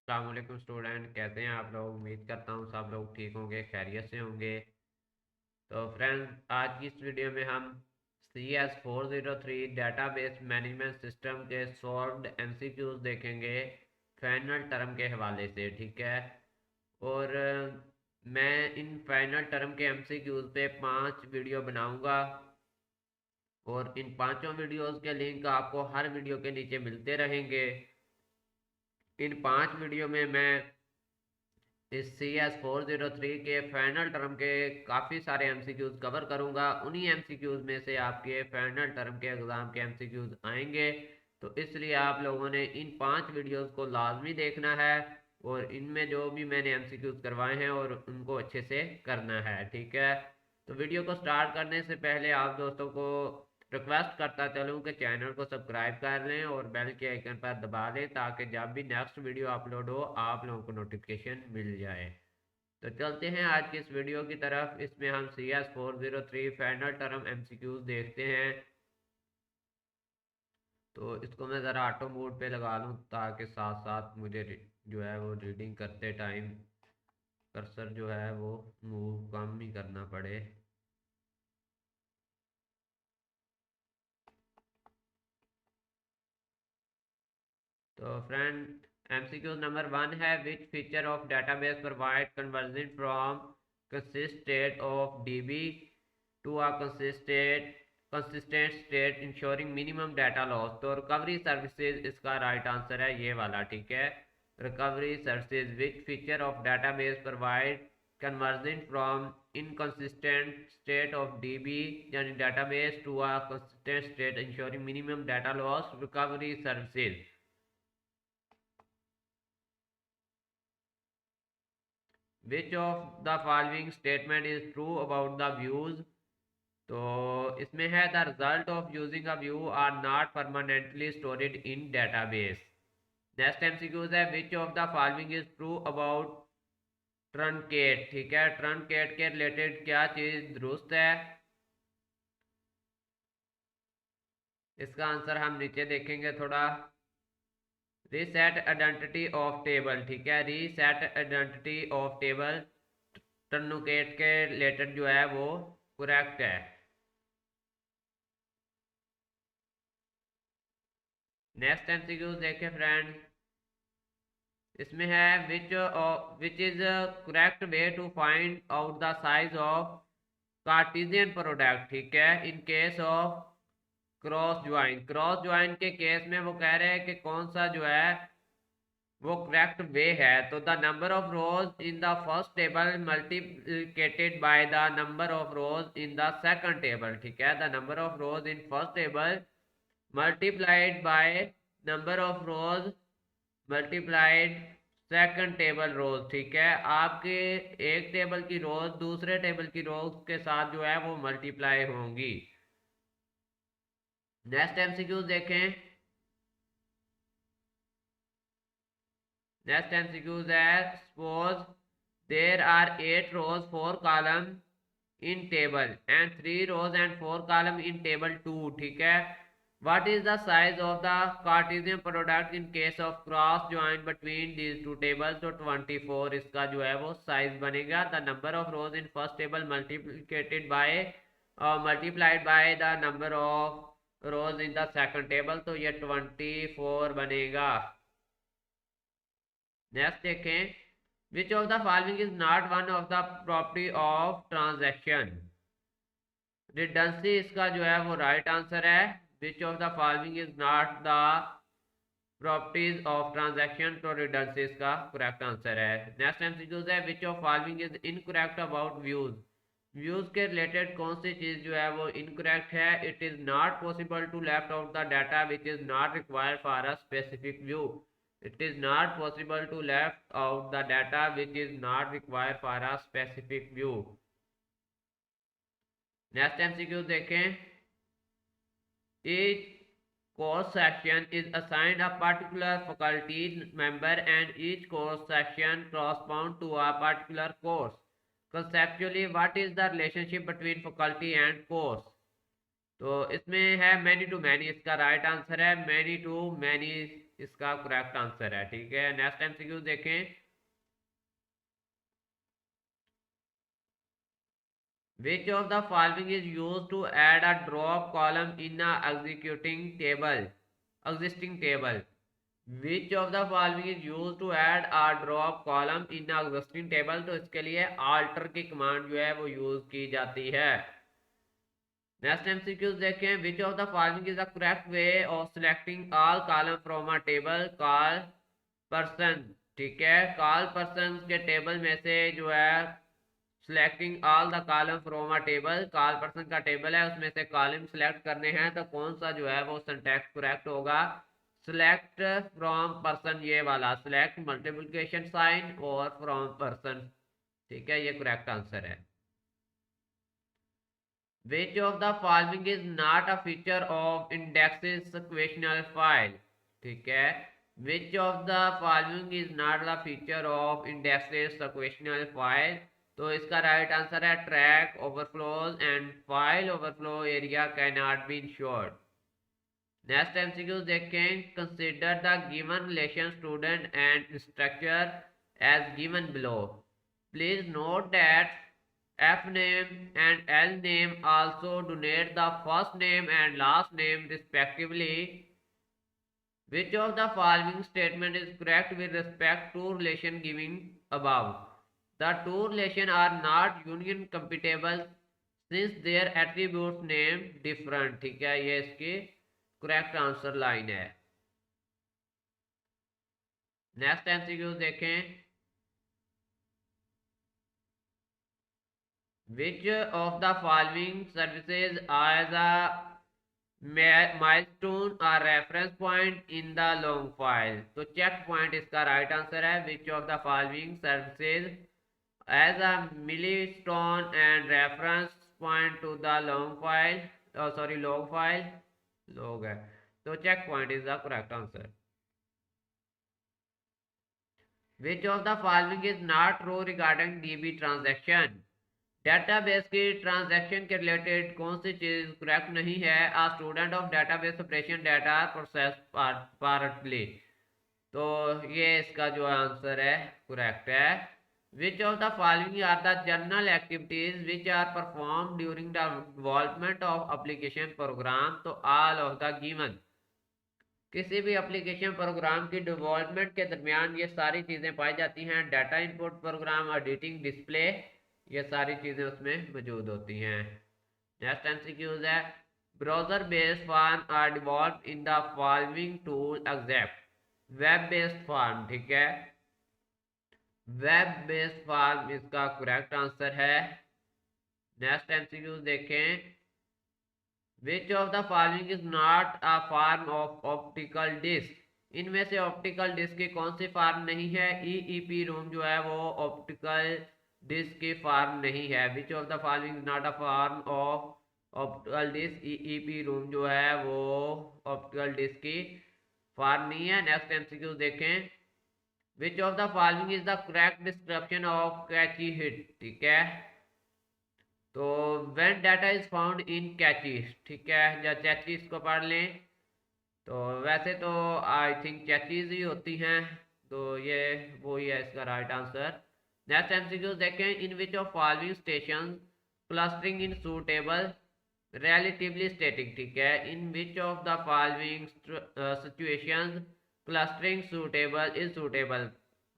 अस्सलामुअलैकुम स्टूडेंट, कैसे हैं आप लोग। उम्मीद करता हूँ सब लोग ठीक होंगे, खैरियत से होंगे। तो फ्रेंड्स, आज की इस वीडियो में हम CS403 डेटाबेस मैनेजमेंट सिस्टम के सॉल्व्ड MCQs देखेंगे फाइनल टर्म के हवाले से। ठीक है। और मैं इन फाइनल टर्म के MCQs पे 5 वीडियो बनाऊंगा और इन पांचों वीडियोस के लिंक आपको हर वीडियो के नीचे मिलते रहेंगे। इन 5 वीडियो में मैं इस CS403 के फाइनल टर्म के काफ़ी सारे MCQs कवर करूंगा। उन्हीं MCQs में से आपके फाइनल टर्म के एग्ज़ाम के MCQs आएंगे। तो इसलिए आप लोगों ने इन 5 वीडियोस को लाजमी देखना है और इनमें जो भी मैंने MCQs करवाए हैं और उनको अच्छे से करना है। ठीक है। तो वीडियो को स्टार्ट करने से पहले आप दोस्तों को रिक्वेस्ट करता चलूँ कि चैनल को सब्सक्राइब कर लें और बेल के आइकन पर दबा लें ताकि जब भी नेक्स्ट वीडियो अपलोड हो आप लोगों को नोटिफिकेशन मिल जाए। तो चलते हैं आज की इस वीडियो की तरफ। इसमें हम CS403 फाइनल टर्म MCQs देखते हैं। तो इसको मैं ज़रा ऑटो मोड पे लगा लूँ ताकि साथ साथ मुझे जो है वो रीडिंग करते टाइम कर्सर जो है वो मूव कम ही करना पड़े। तो फ्रेंड, MCQ नंबर 1 है, which feature of database provide conversion from consist state of DB to a consistent state ensuring minimum data loss. तो रिकवरी सर्विसेज इसका राइट आंसर है, ये वाला। ठीक है। Recovery services which feature of database provide conversion from inconsistent state of DB यानी database to a consistent state ensuring minimum data loss, recovery services. Which of the following statement is true about the views. तो इसमें है the result of using a view are not permanently stored in database. Next MCQs है, which of the following is true about truncate. ठीक है। Truncate के related क्या चीज दुरुस्त है। इसका आंसर हम नीचे देखेंगे थोड़ा। Reset identity of table. ठीक है। Reset identity of table truncate के रिलेटेड जो है वो करेक्ट है। नेक्स्ट MCQ देखें फ्रेंड। इसमें है which is correct way to find out the size of Cartesian product. ठीक है। In case of cross join के केस में वो कह रहे हैं कि कौन सा जो है वो करेक्ट वे है। तो the number of rows in the first table multiplicated by the number of rows in the second table. ठीक है। The number of rows in first table multiplied by number of rows multiplied second table rows. ठीक है। आपके एक table की रोज दूसरे table की रोज के साथ जो है वो मल्टीप्लाई होंगी। नेक्स्ट MCQ देखें। नेक्स्ट MCQ है, suppose there are 8 rows 4 column in table and 3 rows and 4 column in table 2। ठीक है। What is the size of the Cartesian product in case of cross join between these two tables। तो 24 इसका जो है वो size बनेगा। The number of rows in first table multiplied by the number of rows in the second table। तो ये 24 बनेगा। Next देखें। Which of the following is not one of the property of transaction. Redundancy इसका जो है वो right answer है। Which of the following is not the properties of transaction. तो रिडंडेंसी इसका करेक्ट आंसर है। नेक्स्ट MCQ है, which of following is incorrect about views. Views के रिलेटेड कौन सी चीज जो है वो इनकरेक्ट है। It is not possible to left out the data which is not required for a specific view. It is not possible to left out the data which is not required for a specific view। Next MCQ देखें। each course section is assigned a particular faculty member and each course section corresponds to a particular course। conceptually what is the relationship between faculty and course। तो इसमें है many to many, इसका right answer है many to many इसका correct answer है। ठीक है, next MCQ देखें। Which of the following is used to add a drop column in a executing table? Existing table. Which of the following is used to add a drop column in a existing table? तो इसके लिए alter की command जो है वो use की जाती है। नेक्स्ट एमसीक्यूज देखें। Which of the following is the correct way of selecting all column from a table? Call person। ठीक है, कॉल पर्सन के टेबल में से जो है selecting all the column from a table, call person का table है उसमें से कॉलम सिलेक्ट करने हैं, तो कौन सा जो है वो सिंटैक्स करेक्ट होगा? सिलेक्ट फ्रॉम पर्सन, ये वाला सिलेक्ट मल्टीप्लिकेशन साइन और फ्रॉम पर्सन। ठीक है, ये करेक्ट आंसर है। Which of the following is not a feature of indexes sequential file? ठीक है, which of the following is not the feature of indexes sequential file? तो इसका right answer है track overflows and file overflow area can not be ensured. Next MCQ देखें। Consider the given relation student and instructor as given below. Please note that F name and L name also denote the first name and last name respectively. Which of the following statement is correct with respect to relation given above? The two relations are not union compatible since their attributes name different। ठीक है, ये इसकी correct answer line है। Next MCQ देखें। Which of the following services as a milestone or reference point in the long file? तो check point इसका right answer है। Which of the following services as a milestone and reference point to the long file? Oh sorry, log file, log है, तो check point is the correct answer। Which of the following is not true regarding DB transaction? Database की transaction के related कौन सी चीज correct नहीं है? आ student of database operation data process partly, तो ये इसका जो आंसर है करेक्ट है। Which of the following are the general activities which are perform during the development of application program? तो ऑल ऑफ द गिवन। किसी भी एप्लीकेशन प्रोग्राम की डेवलपमेंट के दरमियान ये सारी चीज़ें पाई जाती हैं। Data input, program editing, display, ये सारी चीज़ें उसमें मौजूद होती हैं। नेक्स्ट एमसीक्यूज है। Browser based form are devolve in the following tool except. Web based form, ठीक है, वेब बेस्ड फॉर्म इसका करेक्ट आंसर है। नेक्स्ट एमसीक्यूज देखें। Which of the following is not a form of optical disc? इनमें से optical disc की कौन सी form नहीं है? ईईपी रोम जो है वो ऑप्टिकल डिस्क की फॉर्म नहीं है। Which of the following is not a form of optical disc? EEPROM जो है वो ऑप्टिकल डिस्क की फॉर्म नहीं है। नेक्स्ट एमसीक्यू देखें। Which of the following is the correct description of cache hit? ठीक है, तो when data is found in caches, ठीक है, या चैचीज को पढ़ लें, तो वैसे तो आई थिंक चैचीज ही होती हैं, तो ये वो ही है इसका राइट आंसर। नेक्स्ट एमसीक्यू देखें। In which of following station clustering in suitable relatively static? ठीक है, in which of the following situations clustering suitable is suitable?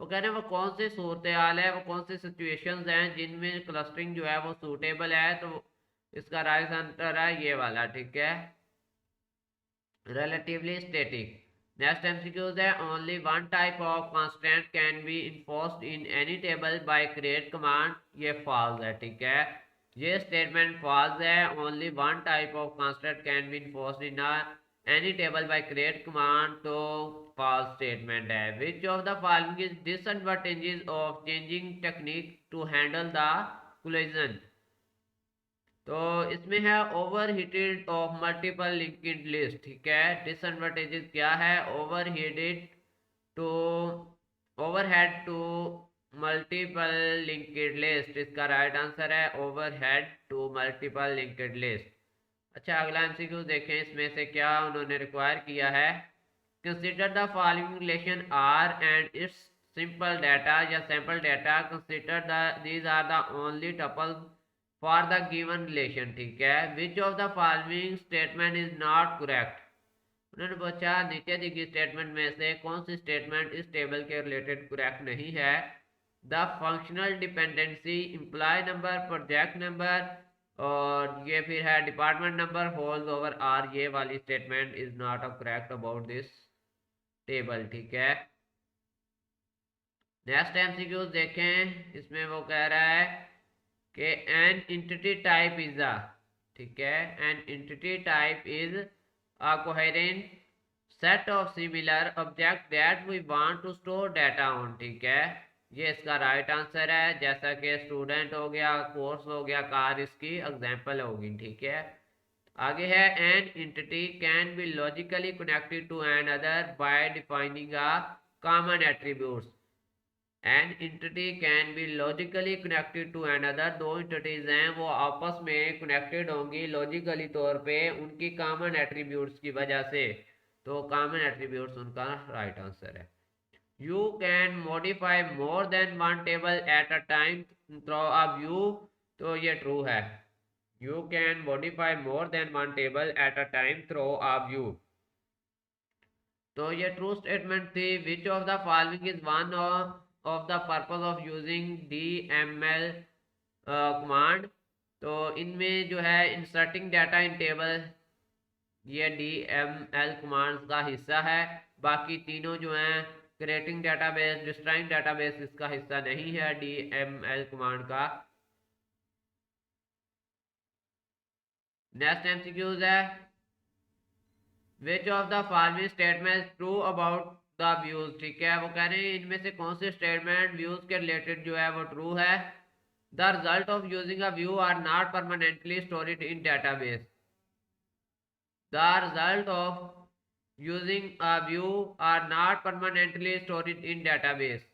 वो कह रहे हैं वो कौन सी सूरत हाल है, वो कौन सी सिचुएशंस हैं जिनमें क्लस्टरिंग जो है वो सूटेबल है? तो इसका राइट आंसर है ये वाला, ठीक है, relatively static। नेक्स्ट एमसीक्यूज है। Only one type of constant can be enforced in any table by create command, ये फॉल्स है, ठीक है, ये स्टेटमेंट फॉल्स है। Only one type of constant can be enforced in any table by create command, तो false statement है। Which of the following is disadvantages of changing technique to handle the collision? तो इसमें है overhead of multiple linked list, ठीक है, disadvantages क्या है? Overheaded to overhead to multiple linked list, इसका राइट आंसर है overhead to multiple linked list. अच्छा, अगला एमसीक्यू देखें, इसमें से क्या उन्होंने रिक्वायर किया है। consider the following relation R and its simple data या sample data. Consider these are the only tuples for the given relation. ठीक है, which of the following statement is not correct. उन्होंने पूछा नीचे दी गई स्टेटमेंट में से कौन सी स्टेटमेंट इस टेबल के रिलेटेड करेक्ट नहीं है. The functional dependency, employee number, project number और ये फिर है department number holds over R. ये वाली statement is not a correct about this table. ठीक है, नेक्स्ट एमसीक्यूज देखें. इसमें वो कह रहा है कि an entity type is a, ठीक है, an entity type is a coherent set of similar object that we want to store data on. ठीक है, ये इसका राइट आंसर है. जैसा कि स्टूडेंट हो गया, कोर्स हो गया, कार इसकी एग्जांपल होगी. ठीक है, आगे है an entity can be logically connected to another by defining a common attributes. An entity can be logically connected to another. दो इंटिटीज हैं वो आपस में कनेक्टेड होंगी लॉजिकली तौर पे उनकी कॉमन एट्रीब्यूट्स की वजह से. तो कॉमन एट्रीब्यूट्स उनका राइट आंसर है. You can modify more than one table at a time through a view. तो ये ट्रू है. You can modify more than one table at a time through a view. तो ये true statement थी. विच of the following is one of the purpose of using DML command. तो इनमें जो है इंसर्टिंग डाटा इन टेबल, ये DML commands का हिस्सा है. बाकी तीनों जो हैं क्रिएटिंग डाटाबेस, डिस्ट्रॉइंग डाटाबेस, इसका हिस्सा नहीं है DML कमांड का. नेक्स्ट एमसीक्यूज है which of the following statements true about the views. ठीक है, वो कह रहे हैं इनमें से कौन से स्टेटमेंट व्यूज के रिलेटेड जो है वो ट्रू है. The result of using a view are not permanently stored in database. The result of using a view are not permanently stored in database.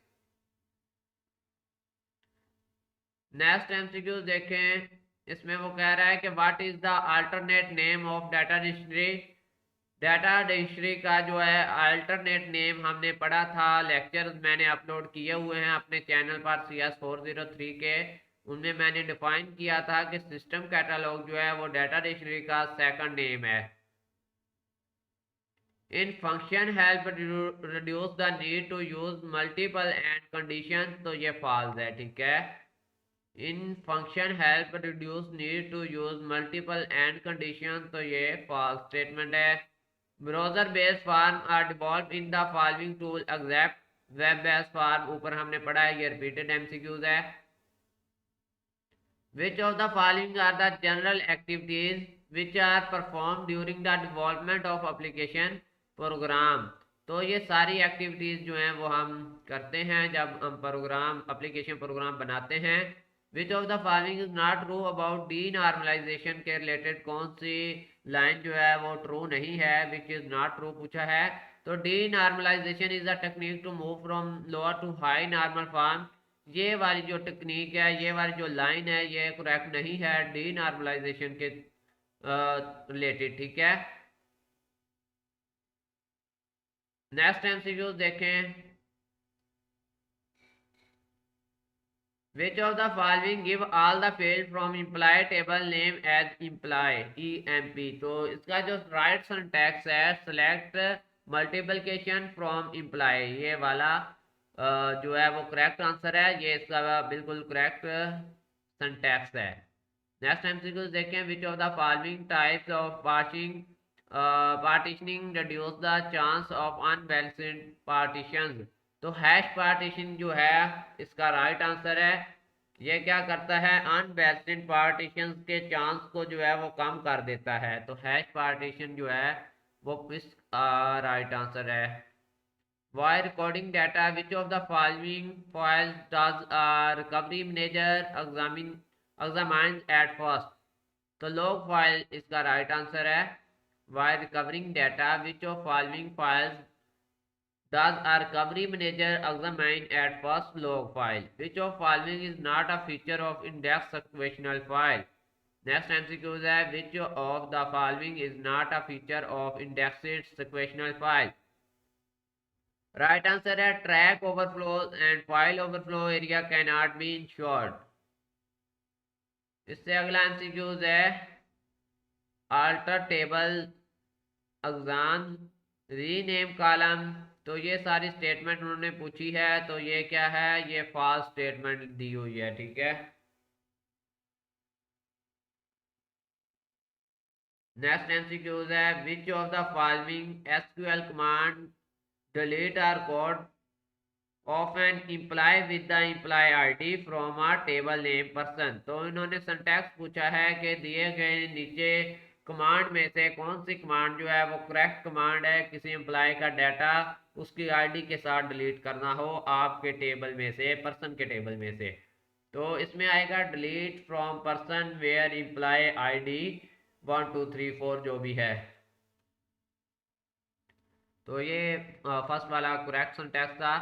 Next MCQ देखें. इसमें वो कह रहा है कि what is the alternate name of data dictionary. Data dictionary का जो है अल्टरनेट नेम हमने पढ़ा था, लेक्चर्स मैंने अपलोड किए हुए हैं अपने चैनल पर CS403 के. उनमें मैंने डिफाइन किया था कि सिस्टम कैटलॉग जो है वो डाटा डिक्शनरी का सेकंड नेम है. In function help reduce the need to use multiple and condition. तो ये फॉल्स है. ठीक है, in function help reduce need to use multiple and condition. तो ये फॉल्स स्टेटमेंट है. Browser based form are devolve in the following tool except web based form. ऊपर हमने पढ़ा है, ये रिपीटेड एमसीक्यूज है. Which of the following are the general activities which are perform during the development of application program. तो ये सारी activities जो हैं वो हम करते हैं जब हम प्रोग्राम एप्लीकेशन प्रोग्राम बनाते हैं. Which of the following is not true about denormalization के रिलेटेड कौन सी लाइन जो है वो ट्रू नहीं है. विच इज नॉट ट्रू पूछा है. तो denormalization is a technique to move from lower to high normal form. ये वाली जो टेक्निक है, ये वाली जो लाइन है, ये करेक्ट नहीं है डी नॉर्मलाइजेशन के रिलेटेड. ठीक है, नेक्स्ट एमसीक्यू देखें. Which of the following give all the field from employee table name as employee EMP. तो इसका जो राइट सिंटैक्स है select multiplication from employee, ये वाला जो है वो करेक्ट आंसर है. ये इसका बिल्कुल करेक्ट सिंटैक्स है. नेक्स्ट एमसीक्यू देखें. Which of the following types of partitioning reduce the chance of unbalanced partitions. तो हैश पार्टीशन जो है इसका राइट आंसर है. ये क्या करता है, अनबैलेंस्ड पार्टीशन के चांस को जो है वो कम कर देता है. तो हैश पार्टीशन जो है वो इस राइट आंसर है. While recording data which of the following files does recovery manager examine at first. तो लॉग फाइल इसका राइट आंसर है. While recovering data which of following files does a recovery manager examine at first log file. Which of following is not a feature of index sequential file. Next MCQ है which of the following is not a feature of indexed sequential file. Right answer है track overflow and file overflow area can not be ensured. इससे अगला MCQs है alter table exam rename column. तो ये सारी statement उन्होंने पूछी है, तो ये क्या है, ये फॉल्स स्टेटमेंट दी हुई है, ठीक है। नेक्स्ट एमसीक्यूज है which of the following SQL command delete record of an employee with the employee ID from a table name person. तो इन्होंने सिंटैक्स पूछा है कि दिए गए नीचे कमांड में से कौन सी कमांड जो है वो करेक्ट कमांड है किसी एम्प्लॉय का डाटा उसकी आईडी के साथ डिलीट करना हो आपके टेबल में से, पर्सन के टेबल में से। तो इसमें आएगा delete from person where employee ID 1 2 3 4 जो भी है। तो ये फर्स्ट वाला करेक्ट सिंटैक्स था।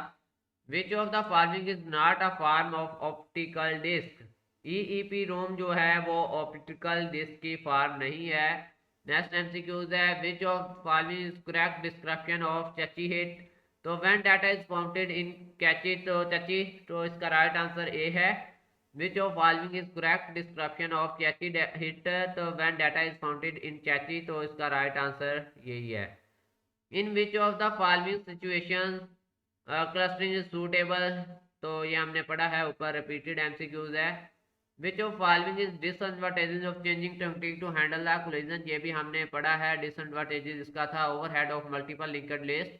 Which of the following is not a form of optical disc. EEPROM जो है वो ऑप्टिकल डिस्क की फॉर्म नहीं है। नेक्स्ट एमसीक्यूज है which of following is correct description of cache hit. तो when data is founded in cache तो cache, तो इसका राइट आंसर ए है। Which of following is correct description of cache hit. तो when data is founded in cache, तो इसका right answer यही है। In which of the following situation clustering is suitable. तो ये हमने पढ़ा है ऊपर, रिपीटेड एमसीक्यूज है। Which of following is disadvantages of changing technique to handle the collision. ये भी हमने पढ़ा है, डिसएडवांटेजेस इसका था overhead of multiple linked list.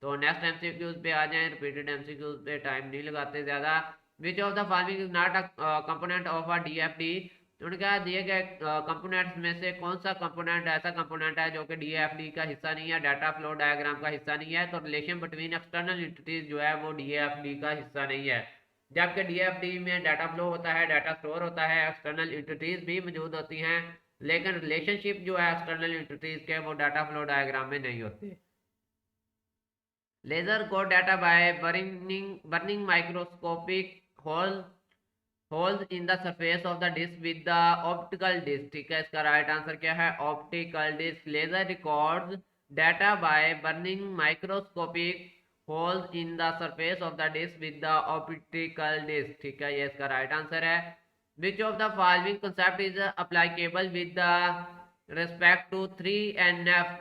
तो नेक्स्ट एमसीक्यूज पे आ जाएं, रिपीटेड एमसीक्यूज पे टाइम नहीं लगाते ज्यादा। विच of the following is not a component of a DFD. तो उन्होंने कहा दिए गए कंपोनेंट्स में से कौन सा कंपोनेंट ऐसा कंपोनेंट है जो कि डीएफडी का हिस्सा नहीं है, डाटा फ्लो डायग्राम का हिस्सा नहीं है। तो रिलेशन बिटवीन एक्सटर्नल एंटिटीज जो है वो डीएफडी का हिस्सा नहीं है। जबकि डीएफडी में डाटा फ्लो होता है, डाटा स्टोर होता है, एक्सटर्नल एंटिटीज भी मौजूद होती हैं, लेकिन रिलेशनशिप जो है एक्सटर्नल एंटिटीज के वो डाटा फ्लो डायग्राम में नहीं होते। लेजर को data by burning microscopic holes in the surface of the disc with the optical disc. ठीक है, इसका राइट आंसर क्या है, optical disc. Laser records data by burning microscopic holes in the surface of the disc with the optical disc. ठीक है, ये इसका right answer है। Which of the following concept is applicable with the respect to 3NF।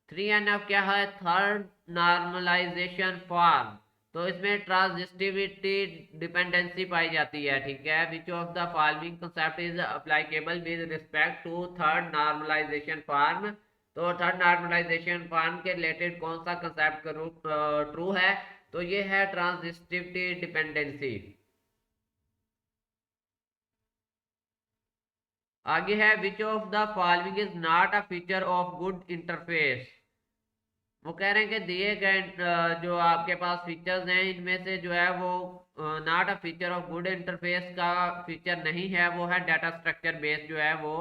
3NF क्या है, third normalization form. तो इसमें ट्रांजिस्टिविटी dependency पाई जाती है। ठीक है, which of the following concept is applicable with respect to third normalization form. तो थर्ड नॉर्मलाइजेशन फॉर्म के रिलेटेड कौन सा कंसेप्ट ट्रू है, तो ये है ट्रांजिस्टिविटी डिपेंडेंसी। आगे है which of the following is not a feature of good interface. वो कह रहे हैं कि दिए गए जो आपके पास फीचर्स हैं इनमें से जो है वो not a feature of good interface का फीचर नहीं है, वो है डाटा स्ट्रक्चर बेस जो है वो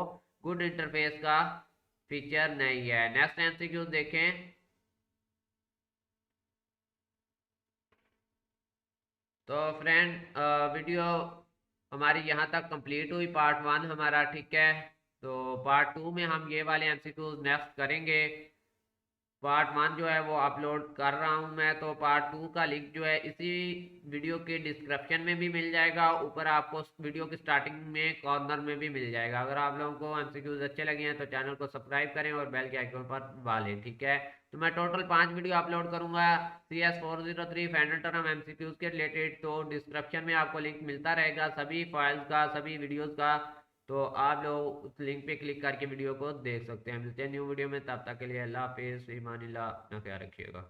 गुड इंटरफेस का फीचर नहीं है। नेक्स्ट एमसीक्यू देखें। तो फ्रेंड वीडियो हमारी यहाँ तक कंप्लीट हुई, पार्ट 1 हमारा, ठीक है। तो पार्ट 2 में हम ये वाले एमसीक्यूज नेक्स्ट करेंगे। पार्ट 1 जो है वो अपलोड कर रहा हूँ मैं, तो पार्ट 2 का लिंक जो है इसी वीडियो के डिस्क्रिप्शन में भी मिल जाएगा, ऊपर आपको वीडियो की स्टार्टिंग में कॉर्नर में भी मिल जाएगा। अगर आप लोगों को एमसीक्यूज अच्छे लगे हैं तो चैनल को सब्सक्राइब करें और बेल के आइकन पर दबा लें, ठीक है। तो मैं टोटल 5 वीडियो अपलोड करूंगा CS403 फाइनल टर्म एमसीक्यूज के रिलेटेड। तो डिस्क्रिप्शन में आपको लिंक मिलता रहेगा सभी फाइल्स का, सभी वीडियोज़ का। तो आप लोग उस लिंक पे क्लिक करके वीडियो को देख सकते हैं। मिलते हैं न्यू वीडियो में, तब तक के लिए अल्लाह हाफिज़, ईमानिल्लाह, अपना ख्याल रखिएगा।